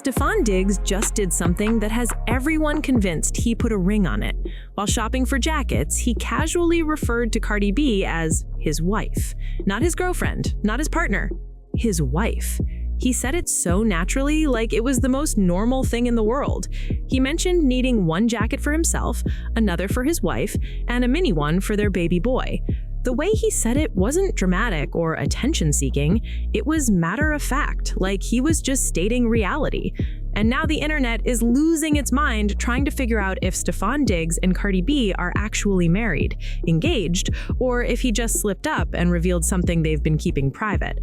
Stefan Diggs just did something that has everyone convinced he put a ring on it. While shopping for jackets, he casually referred to Cardi B as his wife. Not his girlfriend, not his partner, his wife. He said it so naturally, like it was the most normal thing in the world. He mentioned needing one jacket for himself, another for his wife, and a mini one for their baby boy. The way he said it wasn't dramatic or attention-seeking, it was matter-of-fact, like he was just stating reality. And now the internet is losing its mind trying to figure out if Stefan Diggs and Cardi B are actually married, engaged, or if he just slipped up and revealed something they've been keeping private.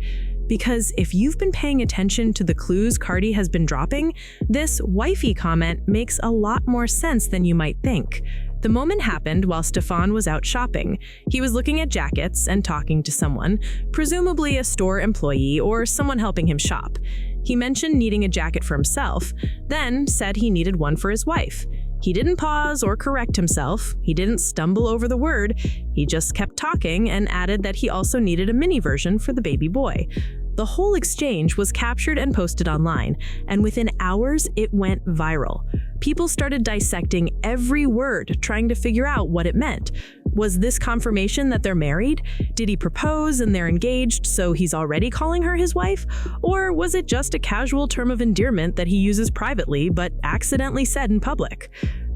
Because if you've been paying attention to the clues Cardi has been dropping, this wifey comment makes a lot more sense than you might think. The moment happened while Stefan was out shopping. He was looking at jackets and talking to someone, presumably a store employee or someone helping him shop. He mentioned needing a jacket for himself, then said he needed one for his wife. He didn't pause or correct himself. He didn't stumble over the word. He just kept talking and added that he also needed a mini version for the baby boy. The whole exchange was captured and posted online, and within hours, it went viral. People started dissecting every word, trying to figure out what it meant. Was this confirmation that they're married? Did he propose and they're engaged, so he's already calling her his wife? Or was it just a casual term of endearment that he uses privately but accidentally said in public?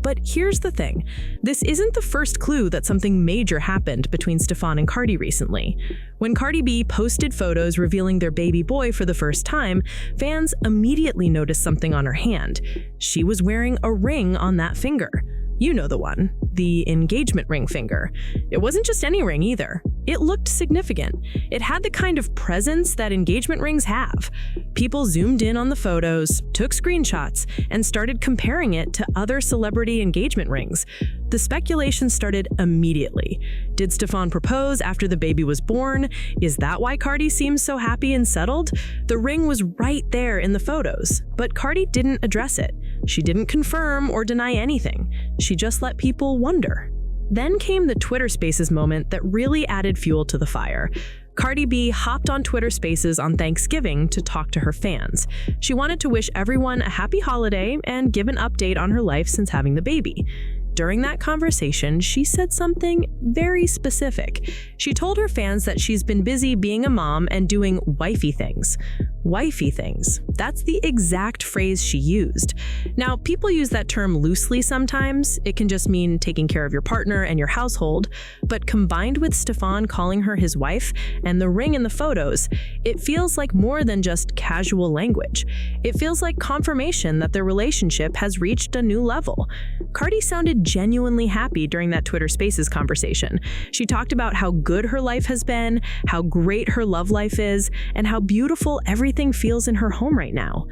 But here's the thing. This isn't the first clue that something major happened between Stefan and Cardi recently. When Cardi B posted photos revealing their baby boy for the first time, fans immediately noticed something on her hand. She was wearing a ring on that finger. You know the one, the engagement ring finger. It wasn't just any ring either. It looked significant. It had the kind of presence that engagement rings have. People zoomed in on the photos, took screenshots, and started comparing it to other celebrity engagement rings. The speculation started immediately. Did Stefan propose after the baby was born? Is that why Cardi seems so happy and settled? The ring was right there in the photos, but Cardi didn't address it. She didn't confirm or deny anything. She just let people wonder. Then came the Twitter Spaces moment that really added fuel to the fire. Cardi B hopped on Twitter Spaces on Thanksgiving to talk to her fans. She wanted to wish everyone a happy holiday and give an update on her life since having the baby. During that conversation, she said something very specific. She told her fans that she's been busy being a mom and doing wifey things. Wifey things. That's the exact phrase she used. Now, people use that term loosely sometimes. It can just mean taking care of your partner and your household. But combined with Stefan calling her his wife and the ring in the photos, it feels like more than just casual language. It feels like confirmation that their relationship has reached a new level. Cardi sounded genuinely happy during that Twitter Spaces conversation. She talked about how good her life has been, how great her love life is, and how beautiful everything feels in her home right now.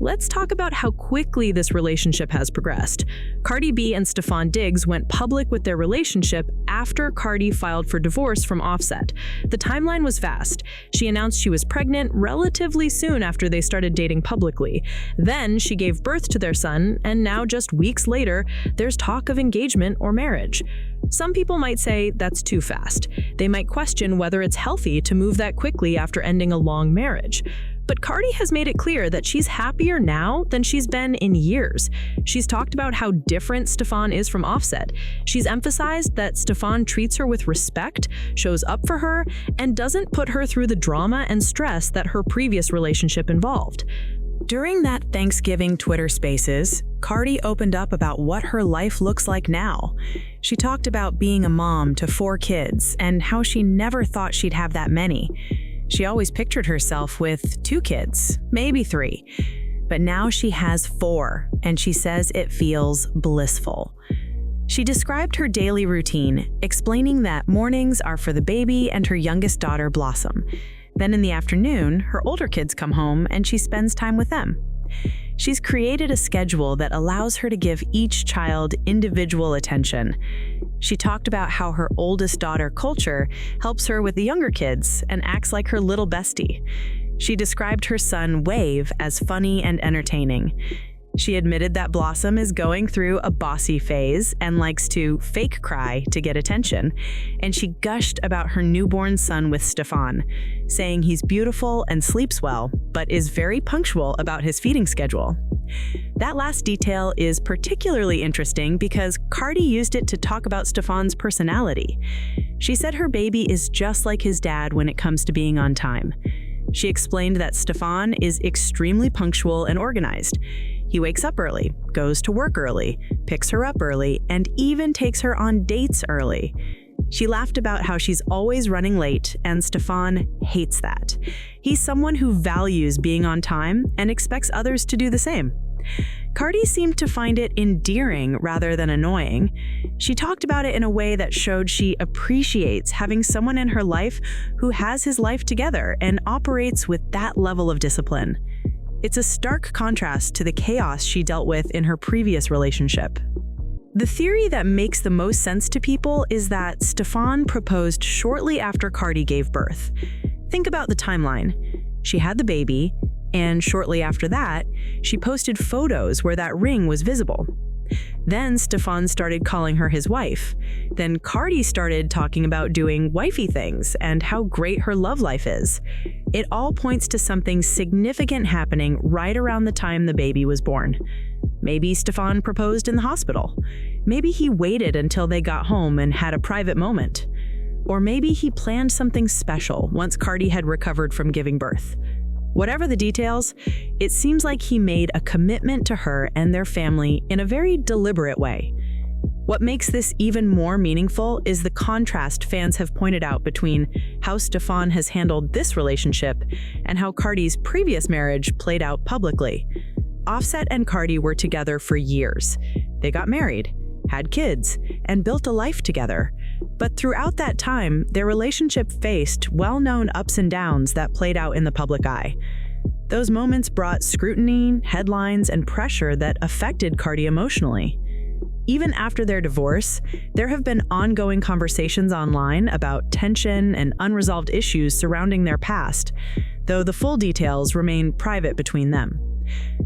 Let's talk about how quickly this relationship has progressed. Cardi B and Stefan Diggs went public with their relationship after Cardi filed for divorce from Offset. The timeline was fast. She announced she was pregnant relatively soon after they started dating publicly. Then she gave birth to their son, and now just weeks later, there's talk of engagement or marriage. Some people might say that's too fast. They might question whether it's healthy to move that quickly after ending a long marriage. But Cardi has made it clear that she's happier now than she's been in years. She's talked about how different Stefan is from Offset. She's emphasized that Stefan treats her with respect, shows up for her, and doesn't put her through the drama and stress that her previous relationship involved. During that Thanksgiving Twitter Spaces, Cardi opened up about what her life looks like now. She talked about being a mom to 4 kids and how she never thought she'd have that many. She always pictured herself with 2 kids, maybe 3. But now she has 4, and she says it feels blissful. She described her daily routine, explaining that mornings are for the baby and her youngest daughter, Blossom. Then in the afternoon, her older kids come home and she spends time with them. She's created a schedule that allows her to give each child individual attention. She talked about how her oldest daughter, Culture, helps her with the younger kids and acts like her little bestie. She described her son, Wave, as funny and entertaining. She admitted that Blossom is going through a bossy phase and likes to fake cry to get attention, and she gushed about her newborn son with Stefan, saying he's beautiful and sleeps well, but is very punctual about his feeding schedule. That last detail is particularly interesting because Cardi used it to talk about Stefan's personality. She said her baby is just like his dad when it comes to being on time. She explained that Stefan is extremely punctual and organized. He wakes up early, goes to work early, picks her up early, and even takes her on dates early. She laughed about how she's always running late, and Stefan hates that. He's someone who values being on time and expects others to do the same. Cardi seemed to find it endearing rather than annoying. She talked about it in a way that showed she appreciates having someone in her life who has his life together and operates with that level of discipline. It's a stark contrast to the chaos she dealt with in her previous relationship. The theory that makes the most sense to people is that Stefan proposed shortly after Cardi gave birth. Think about the timeline. She had the baby, and shortly after that, she posted photos where that ring was visible. Then Stefan started calling her his wife. Then Cardi started talking about doing wifey things and how great her love life is. It all points to something significant happening right around the time the baby was born. Maybe Stefan proposed in the hospital. Maybe he waited until they got home and had a private moment. Or maybe he planned something special once Cardi had recovered from giving birth. Whatever the details, it seems like he made a commitment to her and their family in a very deliberate way. What makes this even more meaningful is the contrast fans have pointed out between how Stefan has handled this relationship and how Cardi's previous marriage played out publicly. Offset and Cardi were together for years. They got married, had kids, and built a life together. But throughout that time, their relationship faced well-known ups and downs that played out in the public eye. Those moments brought scrutiny, headlines, and pressure that affected Cardi emotionally. Even after their divorce, there have been ongoing conversations online about tension and unresolved issues surrounding their past, though the full details remain private between them.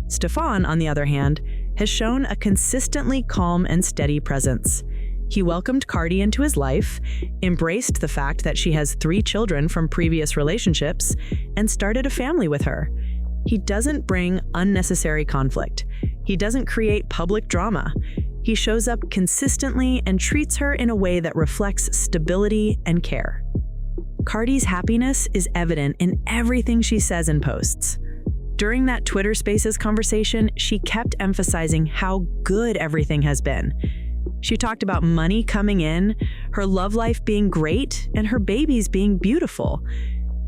Stefan, on the other hand, has shown a consistently calm and steady presence. He welcomed Cardi into his life, embraced the fact that she has 3 children from previous relationships, and started a family with her. He doesn't bring unnecessary conflict. He doesn't create public drama. He shows up consistently and treats her in a way that reflects stability and care. Cardi's happiness is evident in everything she says and posts. During that Twitter Spaces conversation, she kept emphasizing how good everything has been. She talked about money coming in, her love life being great, and her babies being beautiful.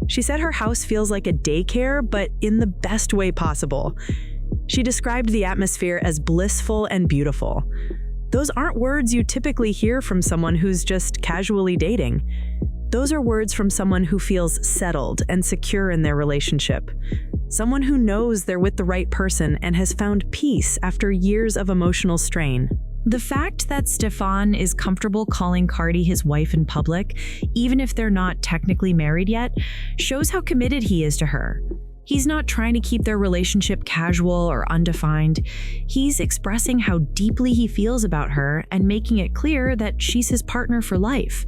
She said her house feels like a daycare, but in the best way possible. She described the atmosphere as blissful and beautiful. Those aren't words you typically hear from someone who's just casually dating. Those are words from someone who feels settled and secure in their relationship. Someone who knows they're with the right person and has found peace after years of emotional strain. The fact that Stefan is comfortable calling Cardi his wife in public, even if they're not technically married yet, shows how committed he is to her. He's not trying to keep their relationship casual or undefined. He's expressing how deeply he feels about her and making it clear that she's his partner for life.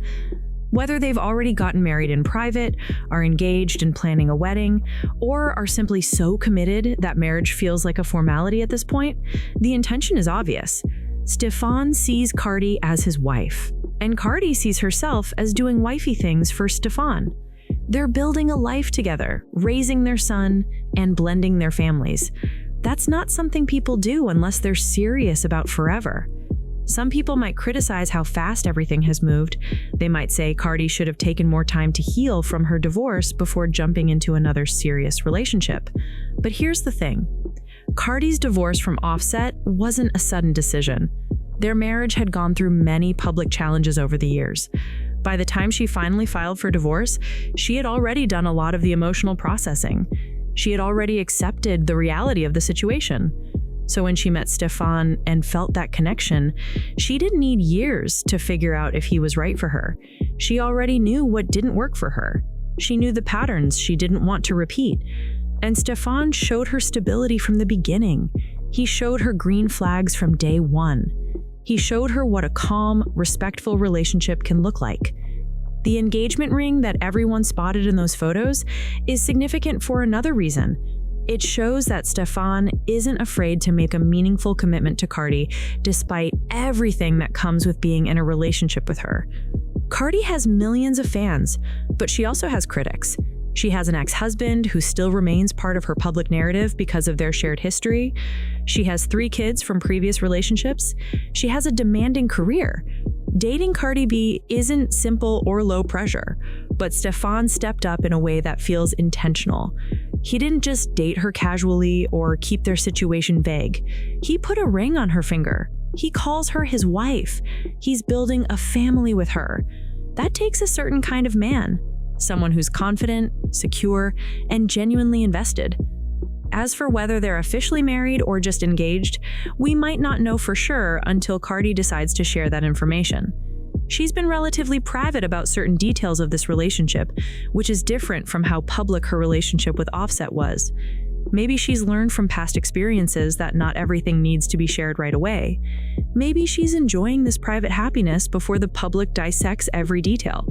Whether they've already gotten married in private, are engaged and planning a wedding, or are simply so committed that marriage feels like a formality at this point, the intention is obvious. Stefan sees Cardi as his wife, and Cardi sees herself as doing wifey things for Stefan. They're building a life together, raising their son, and blending their families. That's not something people do unless they're serious about forever. Some people might criticize how fast everything has moved. They might say Cardi should have taken more time to heal from her divorce before jumping into another serious relationship. But here's the thing. Cardi's divorce from Offset wasn't a sudden decision. Their marriage had gone through many public challenges over the years. By the time she finally filed for divorce, she had already done a lot of the emotional processing. She had already accepted the reality of the situation. So when she met Stefan and felt that connection, she didn't need years to figure out if he was right for her. She already knew what didn't work for her. She knew the patterns she didn't want to repeat. And Stefan showed her stability from the beginning. He showed her green flags from day one. He showed her what a calm, respectful relationship can look like. The engagement ring that everyone spotted in those photos is significant for another reason. It shows that Stefan isn't afraid to make a meaningful commitment to Cardi despite everything that comes with being in a relationship with her. Cardi has millions of fans, but she also has critics. She has an ex-husband who still remains part of her public narrative because of their shared history. She has 3 kids from previous relationships. She has a demanding career. Dating Cardi B isn't simple or low pressure, but Stefan stepped up in a way that feels intentional. He didn't just date her casually or keep their situation vague. He put a ring on her finger. He calls her his wife. He's building a family with her. That takes a certain kind of man, someone who's confident, secure, and genuinely invested. As for whether they're officially married or just engaged, we might not know for sure until Cardi decides to share that information. She's been relatively private about certain details of this relationship, which is different from how public her relationship with Offset was. Maybe she's learned from past experiences that not everything needs to be shared right away. Maybe she's enjoying this private happiness before the public dissects every detail.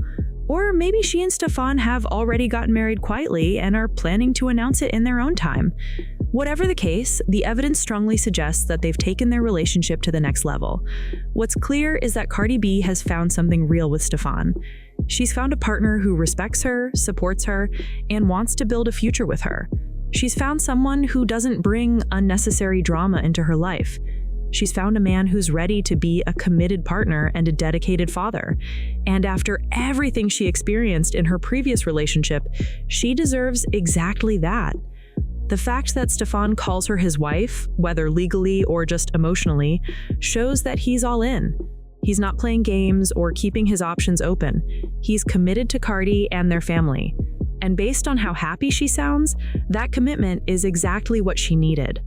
Or maybe she and Stefan have already gotten married quietly and are planning to announce it in their own time. Whatever the case, the evidence strongly suggests that they've taken their relationship to the next level. What's clear is that Cardi B has found something real with Stefan. She's found a partner who respects her, supports her, and wants to build a future with her. She's found someone who doesn't bring unnecessary drama into her life. She's found a man who's ready to be a committed partner and a dedicated father. And after everything she experienced in her previous relationship, she deserves exactly that. The fact that Stefan calls her his wife, whether legally or just emotionally, shows that he's all in. He's not playing games or keeping his options open. He's committed to Cardi and their family. And based on how happy she sounds, that commitment is exactly what she needed.